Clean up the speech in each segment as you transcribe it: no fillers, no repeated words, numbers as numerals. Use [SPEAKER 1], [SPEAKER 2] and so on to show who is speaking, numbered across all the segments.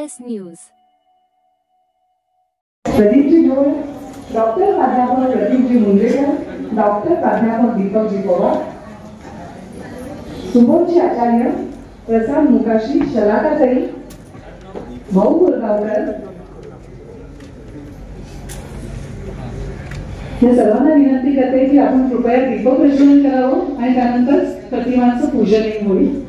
[SPEAKER 1] NRS news.
[SPEAKER 2] प्रदीपजी जोड, doctor प्राध्यापक प्रदीपजी Mundekar, doctor प्राध्यापक दीपकजी पवार, सुबोधजी आचार्य, प्रसाद मुकाशी, शलाकाताई, भाऊ गुरगावकर, या सर्वांना विनंती करते की आपण कृपया दीपक प्रज्वलन करावं आणि त्यानंतर प्रतिमांचं पूजनही होईल।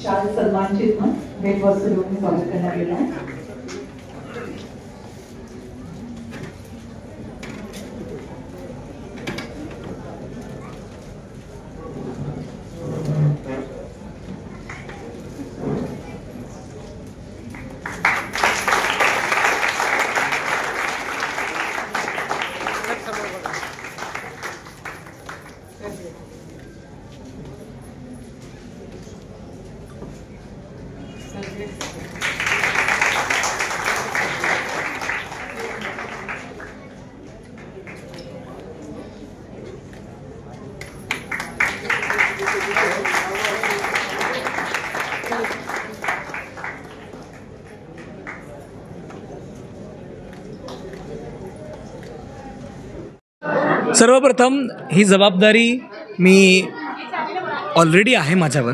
[SPEAKER 2] शाल सन्मान चिन्ह भेटवस्तू देऊन स्वागत करण्यात येत आहे।
[SPEAKER 3] सर्वप्रथम ही जबाबदारी मी ऑलरेडी आहे माझ्यावर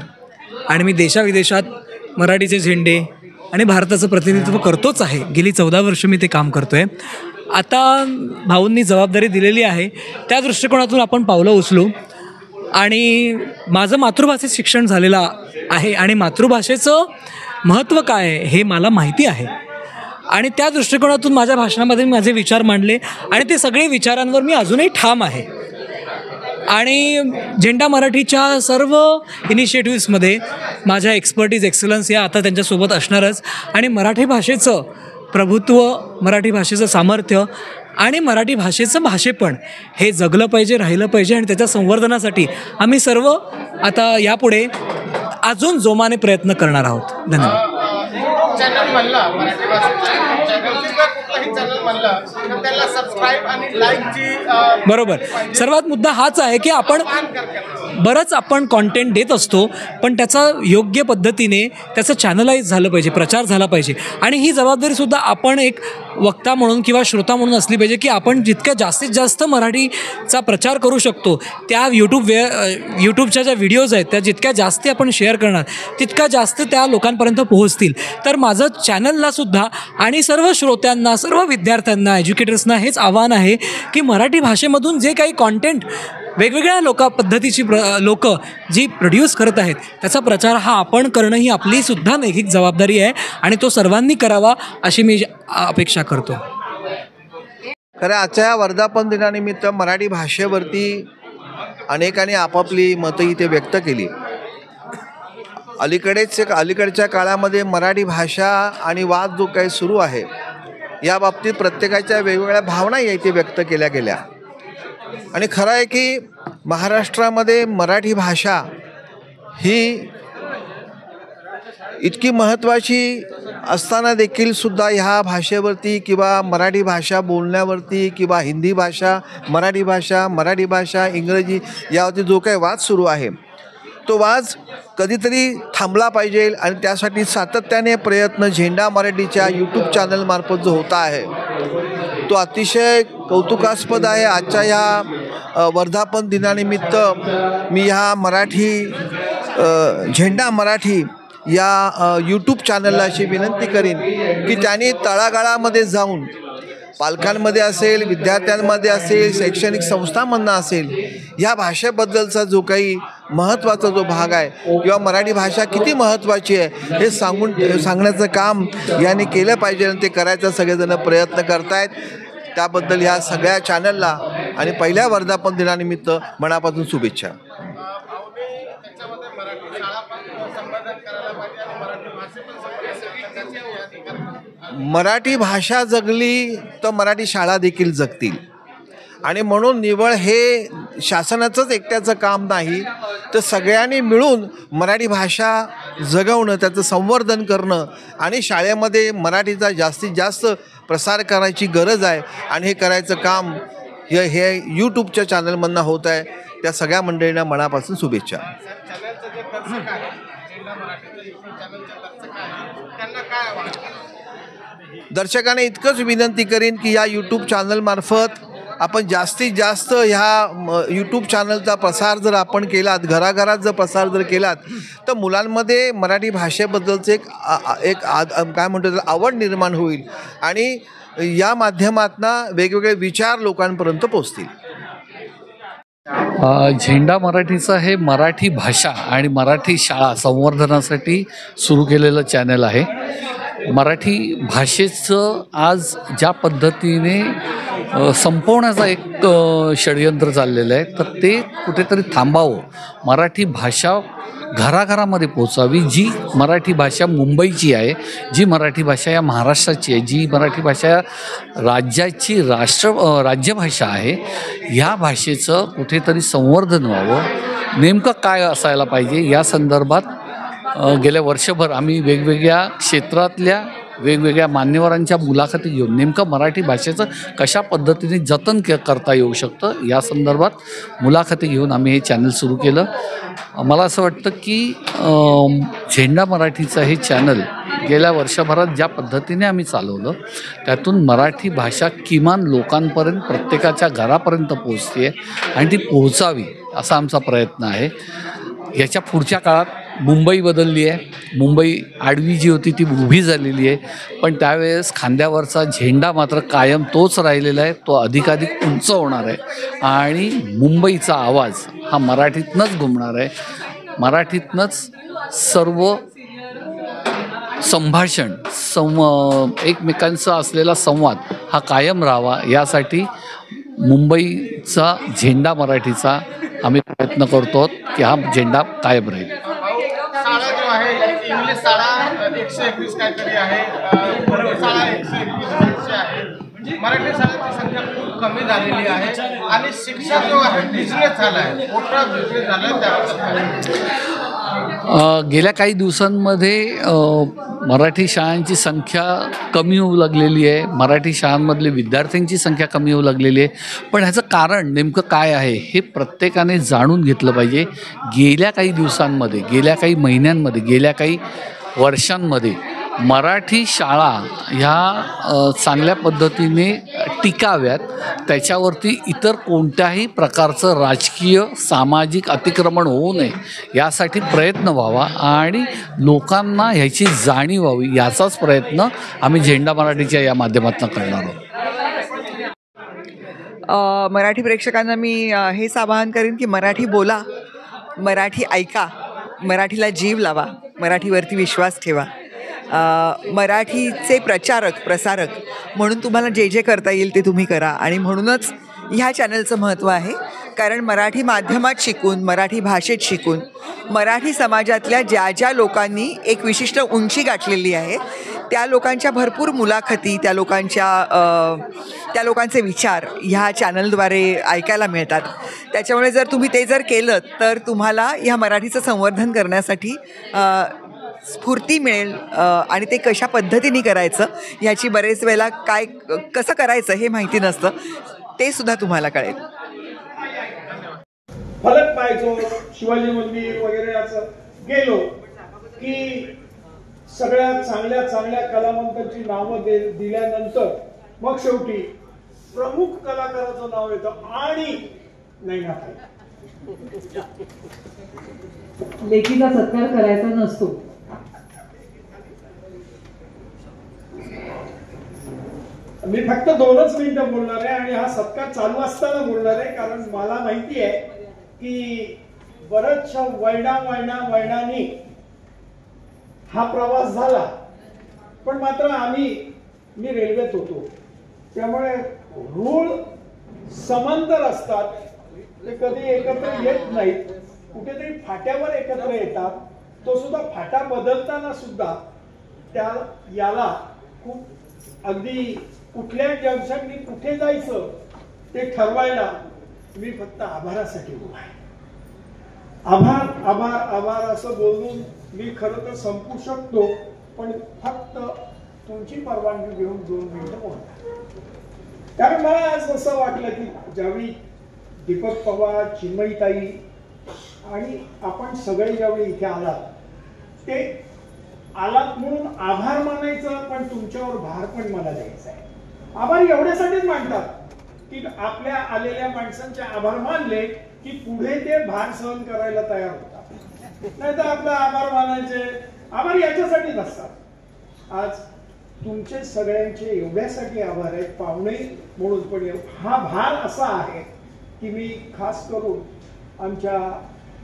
[SPEAKER 3] आणि मी देशाविदेशात मराठीचे झेंडे आणि भारताचं प्रतिनिधित्व करतोच आहे। गेली 14 वर्ष मी ते काम करतो आहे। आता भाऊंनी जबाबदारी दिलेली आहे त्या दृष्टिकोनातून आपण पावलं उचलू आणि माझं मातृभाषेत शिक्षण झालेलं आहे आणि मातृभाषेचं महत्त्व काय आहे हे मला माहिती आहे आणि त्या दृष्टिकोनातून माझ्या भाषणामध्ये माझे विचार मांडले आणि ते सगळे विचारांवर मी अजूनही ठाम आहे आणि झेंडा मराठीच्या सर्व इनिशिएटिव्समध्ये माझ्या एक्सपर्टीज एक्सलन्स या आता त्यांच्यासोबत असणारच आणि मराठी भाषेचं प्रभुत्व, मराठी भाषेचं सामर्थ्य आणि मराठी भाषेचं भाषेपण हे जगलं पाहिजे, राहिलं पाहिजे आणि त्याच्या संवर्धनासाठी आम्ही सर्व आता यापुढे अजून जोमाने प्रयत्न करणार आहोत। धन्यवाद।
[SPEAKER 4] चॅनल म्हणला मराठी भाषेचा चॅनल किंवा कुठलाही चॅनल म्हणला तर त्याला सबस्क्राईब आणि लाईकची
[SPEAKER 3] बरोबर सर्वात मुद्दा हाच आहे की आपण बरंच आपण कॉन्टेंट देत असतो, पण त्याचा योग्य पद्धतीने त्याचं चॅनलाइज झालं पाहिजे, प्रचार झाला पाहिजे. आणि ही जबाबदारीसुद्धा आपण एक वक्ता म्हणून किंवा श्रोता म्हणून असली पाहिजे की आपण जितक्या जास्तीत जास्त मराठीचा प्रचार करू शकतो, त्या यूट्यूबच्या ज्या व्हिडिओज आहेत त्या जितक्या जास्त आपण शेअर करणार तितका जास्त त्या लोकांपर्यंत पोहोचतील. तर माझं चॅनललासुद्धा आणि सर्व श्रोत्यांना, सर्व विद्यार्थ्यांना, एज्युकेटर्सना हेच आव्हान आहे की मराठी भाषेमधून जे काही कॉन्टेंट वेगवेगळ्या पद्धतीची लोक जी प्रोड्यूस करत आहेत त्याचा प्रचार हा आपण करणं ही आपलीसुद्धा नैतिक जबाबदारी आहे आणि तो सर्वांनी करावा अशी मी अपेक्षा करतो.
[SPEAKER 1] खरं आजच्या वर्धापन दिनानिमित्त मराठी भाषेवरती अनेकांनी आपापली मतं इथे व्यक्त केली. अलीकडच्या काळामध्ये मराठी भाषा आणि वाद जो काही सुरू आहे या बाबतीत प्रत्येकाच्या वेगवेगळ्या भावना इथे व्यक्त केल्या गेल्या. आणि खरं आहे की महाराष्ट्रामध्ये मराठी भाषा ही इतकी महत्त्वाची असताना देखील सुद्धा ह्या भाषेवरती किंवा मराठी भाषा बोलण्यावरती किंवा हिंदी भाषा, मराठी भाषा, इंग्रजी यावरती जो काही वाद सुरू आहे तो वाद कधीतरी थांबला पाहिजे. आणि त्यासाठी सातत्याने प्रयत्न झेंडा मराठीच्या यूट्यूब चॅनलमार्फत जो होता आहे तो अतिशय कौतुकास्पद आहे. आजच्या ह्या वर्धापन दिनानिमित्त मी ह्या झेंडा मराठी या यूट्यूब चॅनलला अशी विनंती करीन की त्यांनी तळागाळामध्ये जाऊन पालकांमध्ये असेल, विद्यार्थ्यांमध्ये असेल, शैक्षणिक संस्थांमधनं असेल, ह्या भाषेबद्दलचा जो काही महत्त्वाचा जो भाग आहे किंवा मराठी भाषा किती महत्त्वाची आहे हे सांगण्याचं काम यांनी केलं पाहिजे. आणि ते करायचा सगळेजण प्रयत्न करतायत. त्याबद्दल ह्या सगळ्या चॅनलला आणि पहिल्या वर्धापन दिनानिमित्त मनापासून शुभेच्छा. मराठी भाषा जगली तर मराठी शाळा देखील जगतील. आणि म्हणून निवळ हे शासनाचंच एकट्याचं काम नाही, तर सगळ्यांनी मिळून मराठी भाषा जगवणं, त्याचं संवर्धन करणं आणि शाळेमध्ये मराठीचा जास्तीत जास्त प्रसार करायची गरज आहे. आणि हे करायचं काम हे यूट्यूबच्या चॅनलमधनं होत आहे. त्या सगळ्या मंडळींना मनापासून शुभेच्छा. दर्शकांना इतकंच विनंती करीन की या यूट्यूब चॅनलमार्फत आपण जास्तीत जास्त ह्या यूट्यूब चॅनलचा प्रसार जर आपण केलात, घराघरात जर प्रसार जर केलात, तर मुलांमध्ये मराठी भाषेबद्दलचं एक काय म्हणतो आवड निर्माण होईल आणि या माध्यमातून वेगवेगळे विचार लोकांपर्यंत पोहोचतील.
[SPEAKER 5] झेंडा मराठीचा हे मराठी भाषा आणि मराठी शाळा संवर्धनासाठी सुरू केलेलं चॅनल आहे. मराठी भाषेचं आज ज्या पद्धतीने संपवण्याचा एक षडयंत्र चाललेलं आहे, तर ते कुठेतरी थांबावं. मराठी भाषा घराघरामध्ये पोचावी. जी मराठी भाषा मुंबईची आहे, जी मराठी भाषा या महाराष्ट्राची आहे, जी मराठी भाषा राज्याची राज्यभाषा आहे, ह्या भाषेचं कुठेतरी संवर्धन व्हावं. नेमकं काय असायला पाहिजे या संदर्भात गेल्या वर्षभर आम्ही वेगवेगळ्या क्षेत्रातल्या वेगवेगळ्या मान्यवरांच्या मुलाखती घेऊन नेमकं मराठी भाषेचं कशा पद्धतीने जतन करता येऊ शकतं या संदर्भात मुलाखती घेऊन आम्ही हे चॅनल सुरू केलं. मला असं वाटतं की झेंडा मराठीचं हे चॅनल गेल्या वर्षभरात ज्या पद्धतीने आम्ही चालवलं त्यातून मराठी भाषा किमान लोकांपर्यंत, प्रत्येकाच्या घरापर्यंत पोहोचते आणि ती पोहोचावी असा आमचा प्रयत्न आहे. याच्या पुढच्या काळात मुंबई बदलली आहे. मुंबई आडवी जी होती ती उभी झालेली आहे, पण त्यावेळेस खांद्यावरचा झेंडा मात्र कायम तोच राहिलेला आहे. तो अधिकाधिक उंच होणार आहे आणि मुंबईचा आवाज हा मराठीतनंच घुमणार आहे. मराठीतनंच सर्व संभाषण एकमेकांचा असलेला संवाद हा कायम राहावा यासाठी मुंबईचा झेंडा मराठीचा आम्ही प्रयत्न करतो की हा झेंडा कायम राहील.
[SPEAKER 4] शाळा जो आहे इंग्लिश शाळा 121 काहीतरी आहे, शाळा 121 आहे. मराठी शाळेची संख्या खूप कमी झालेली आहे आणि शिक्षण जो आहे बिझनेस झाला आहे, मोठा बिझनेस झाला आहे. त्याबद्दल
[SPEAKER 5] गेल्या काही दिवसांमध्ये मराठी शाळांची संख्या कमी होऊ लागलेली आहे, मराठी शाळांमधले विद्यार्थ्यांची संख्या कमी होऊ लागलेली आहे. पण ह्याचं कारण नेमकं काय आहे हे प्रत्येकाने जाणून घेतलं पाहिजे. गेल्या काही दिवसांमध्ये, गेल्या काही महिन्यांमध्ये, गेल्या काही वर्षांमध्ये मराठी शाळा ह्या चांगल्या पद्धतीने टिकाव्यात, त्याच्यावरती इतर कोणत्याही प्रकारचं राजकीय सामाजिक अतिक्रमण होऊ नये यासाठी प्रयत्न व्हावा आणि लोकांना ह्याची जाणीव व्हावी याचाच प्रयत्न आम्ही झेंडा मराठीच्या या माध्यमातून करणार आहोत.
[SPEAKER 6] मराठी प्रेक्षकांना मी हेच आवाहन करेन की मराठी बोला, मराठी ऐका, मराठीला जीव लावा, मराठीवरती विश्वास ठेवा. मराठीचे प्रसारक म्हणून तुम्हाला जे जे करता येईल ते तुम्ही करा. आणि म्हणूनच ह्या चॅनलचं महत्त्व आहे, कारण मराठी माध्यमात शिकून, मराठी भाषेत शिकून, मराठी समाजातल्या ज्या ज्या लोकांनी एक विशिष्ट उंची गाठलेली आहे त्या लोकांच्या भरपूर मुलाखती, त्या लोकांचे विचार ह्या चॅनलद्वारे ऐकायला मिळतात. त्याच्यामुळे जर तुम्ही ते जर केलं तर तुम्हाला ह्या मराठीचं संवर्धन करण्यासाठी स्फूर्ती मिळेल आणि ते कशा पद्धतीने करायचं ह्याची बरेच वेळेला कसं करायचं हे माहिती नसतं, ते सुद्धा तुम्हाला कळेल.
[SPEAKER 7] फलक पाहायचो, शिवाजी मंदिर वगैरे असं गेलो की सगळ्या चांगल्या चांगल्या कलावंतांची नावं दिल्यानंतर मग शेवटी प्रमुख कलाकाराचं नाव येतं आणि नाही ना,
[SPEAKER 2] लेखीचा सत्कार करायचा नसतो.
[SPEAKER 7] मी फक्त 2च मिनिटं बोलणार आहे आणि हा सत्कार चालू असताना बोलणार आहे, कारण मला माहिती आहे की बऱ्याचशा वळणानी हा प्रवास झाला. पण मात्र मी रेल्वेत होतो, त्यामुळे रूळ समांतर असतात, ते कधी एकत्र येत नाहीत, कुठेतरी फाट्यावर एकत्र येतात. तो सुद्धा फाटा बदलताना सुद्धा याला खूप अगदी कुठल्या जंक्शननी कुठे जायचं ते ठरवायला मी फक्त आभारासाठी उभा आहे. आभार आभार आभार असं बोलून मी खरं तर संपू शकतो, पण फक्त तुमची परवानगी घेऊन 2 मिनिटं बोलणार. कारण मला आज असं वाटलं की ज्यावेळी दीपक पवार, चिन्मयीताई आणि आपण सगळे ज्यावेळी इथे आलात, ते आलात म्हणून आभार मानायचं, पण तुमच्यावर भार पण मला द्यायचा आहे. आभार एवढ्यासाठीच मानतात की आपल्या आलेल्या माणसांचे आभार मानले की पुढे ते भार सहन करायला तयार होतात. नाही तर आपला आभार मानायचे, आभार याच्यासाठीच असतात. आज तुमचे सगळ्यांचे एवढ्यासाठी आभार आहेत पाहुणे म्हणून, पण हा भार असा आहे की मी खास करून आमच्या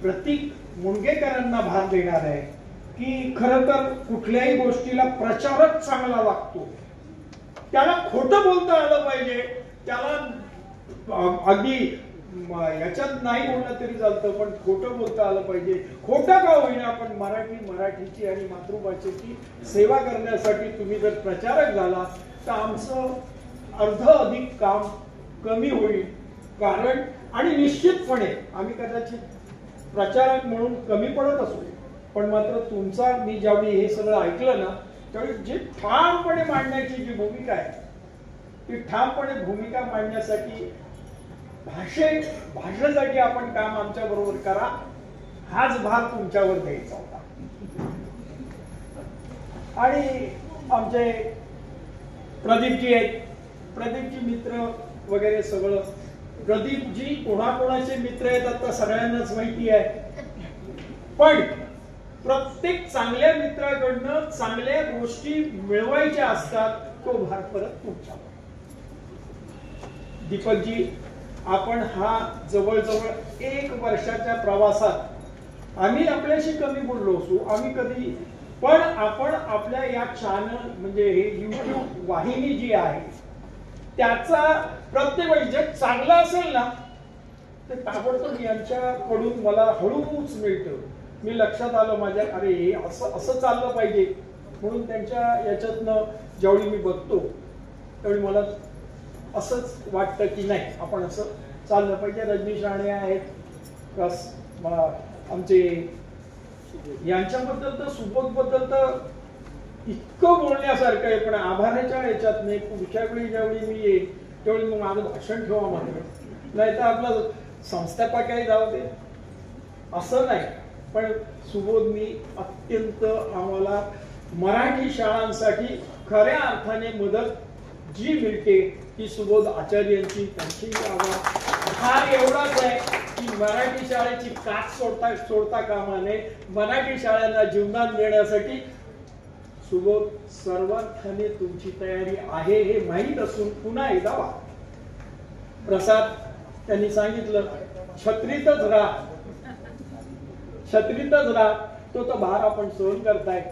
[SPEAKER 7] प्रतीक मुणगेकरांना भार देणार आहे की खरं तर कुठल्याही गोष्टीला प्रचारक चांगला लागतो, त्याला खोटं बोलता आलं पाहिजे, त्याला अगदी याच्यात नाही बोललं तरी चालतं, पण खोटं बोलता आलं पाहिजे. खोटं का होईना, पण मराठीची आणि मातृभाषेची सेवा करण्यासाठी तुम्ही जर प्रचारक झाला तर आमचं अधिक काम कमी होईल. कारण आणि निश्चितपणे आम्ही कदाचित प्रचारक म्हणून कमी पडत असू, पण मात्र तुमचा मी ज्यावेळी हे सगळं ऐकलं ना, त्यावेळी जी ठामपणे मांडण्याची जी भूमिका आहे, ती ठामपणे भूमिका मांडण्यासाठी भाषेसाठी आपण काम आमच्या बरोबर करा, हाच भार तुमच्यावर द्यायचा होता. आणि आमचे प्रदीपजी आहेत, प्रदीपजी मित्र वगैरे सगळं. प्रदीपजी कोणाकोणाचे मित्र आहेत आता सगळ्यांनाच माहिती आहे, पण प्रत्येक चांगल्या मित्राकडनं चांगल्या गोष्टी मिळवायच्या असतात, तो भार परत तुमच्यावर. दीपकजी, आपण हा जवळजवळ 1 वर्षाच्या प्रवासात आम्ही आपल्याशी कमी बोललो असू, आम्ही कधी, पण आपण आपल्या या चॅनल म्हणजे हे YouTube वाहिनी जी आहे त्याचा प्रत्येक वेळी जे चांगलं असेल ना ते ताबडतोब यांच्याकडून मला हळूच मिळतं. मी लक्षात आलं माझ्या, अरे हे असं चाललं पाहिजे म्हणून त्यांच्या याच्यातनं ज्यावेळी मी बघतो त्यावेळी मला असंच वाटतं की नाही आपण असं चाललं पाहिजे. रजनीश राणे आहेत, आमचे यांच्याबद्दल तर सुबोधबद्दल तर इतकं बोलण्यासारखं आहे, पण आभाराच्या ह्याच्यात नाही. पुढच्या वेळी ज्यावेळी मी येईल त्यावेळी मग माझं भाषण ठेवा मात्र, नाही तर आपलं संस्थापकही जाऊ दे असं नाही. पण सुबोधनी अत्यंत आम्हाला मराठी शाळांसाठी खऱ्या अर्थाने मदत जी मिळते ती सुबोध आचार्यांची, त्यांची आभार एवढाच आहे की मराठी शाळेची काच सोडता कामा नये. मराठी शाळांना जीवदान देण्यासाठी सुबोध सर्वार्थाने तुमची तयारी आहे हे माहीत असून पुन्हा एकदा वा. प्रसाद त्यांनी सांगितलं छत्रीतच राहा, छत्रीतच राहा, तो तर भार आपण सहन करताय.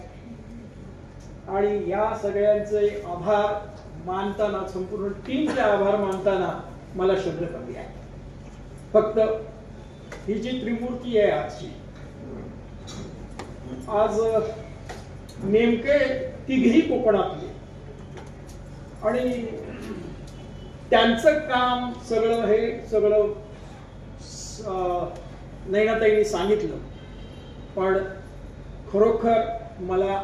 [SPEAKER 7] आणि या सगळ्यांचे आभार मानताना, संपूर्ण टीमचे आभार मानताना मला शब्द कमी आहे. फक्त ही जी त्रिमूर्ती आहे आजची, आज नेमके तिघही कोकणातले आणि त्यांचं काम सगळं हे सगळं नैनाताईंनी सांगितलं. पण खरोखर मला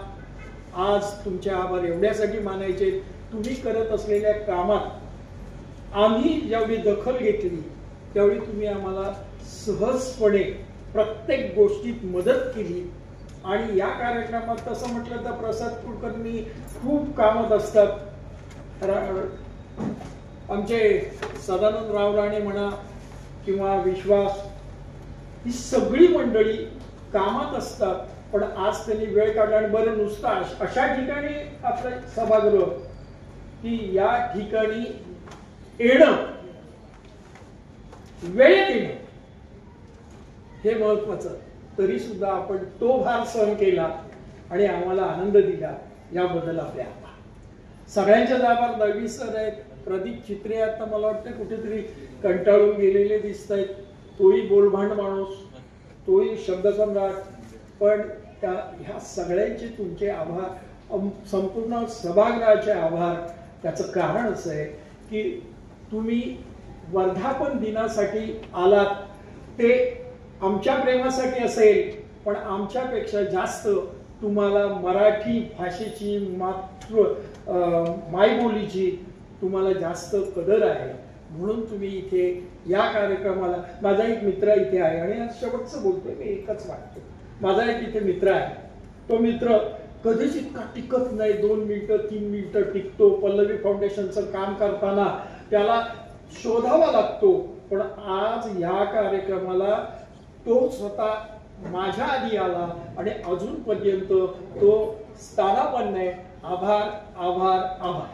[SPEAKER 7] आज तुमचे आभार एवढ्यासाठी मानायचे, तुम्ही करत असलेल्या कामात आम्ही ज्यावेळी दखल घेतली त्यावेळी तुम्ही आम्हाला सहजपणे प्रत्येक गोष्टीत मदत केली. आणि या कार्यक्रमात तसं म्हटलं तर प्रसाद कुलकर्णी खूप कामात असतात. आमचे सदानंद राव राणे म्हणा किंवा विश्वास, ही सगळी मंडळी कामात असतात. पण आज त्यांनी वेळ काढला. आणि बरं नुसतं अशा ठिकाणी आपलं सभागृह की या ठिकाणी येणं, वेळेत येणं हे महत्वाचं. तरी सुद्धा आपण तो भार सहन केला आणि आम्हाला आनंद दिला, याबद्दल आपले आभार. सगळ्यांच्याच आभार. दळवी सर आहेत, प्रदीप चित्रे आता मला वाटतं कुठेतरी कंटाळून गेलेले दिसत आहेत. तोही बोलभांड माणूस, तोही शब्दसम्राट. पण ह्या सगळ्यांचे तुमचे आभार, संपूर्ण सभागृहाचे आभार. त्याचं कारण असं आहे की तुम्ही वर्धापन दिनासाठी आलात ते आमच्या प्रेमासाठी असेल, पण आमच्यापेक्षा जास्त तुम्हाला मराठी भाषेची, मायबोलीची तुम्हाला जास्त कदर आहे. म्हणून तुम्ही इथे या कार्यक्रमाला, माझा एक मित्र इथे आहे आणि शेवटचं बोलतोय मी, एकच वाटतं, माझा एक इथे मित्र आहे. तो मित्र कधीच इतका टिकत नाही, 2 मिनिटं 3 मिनिटं टिकतो. पल्लवी फाउंडेशनचं काम करताना त्याला शोधावा लागतो. पण आज या कार्यक्रमाला तो स्वतः माझ्या आधी आला आणि अजूनपर्यंत तो स्थानापन्न आहे. आभार आभार आभार.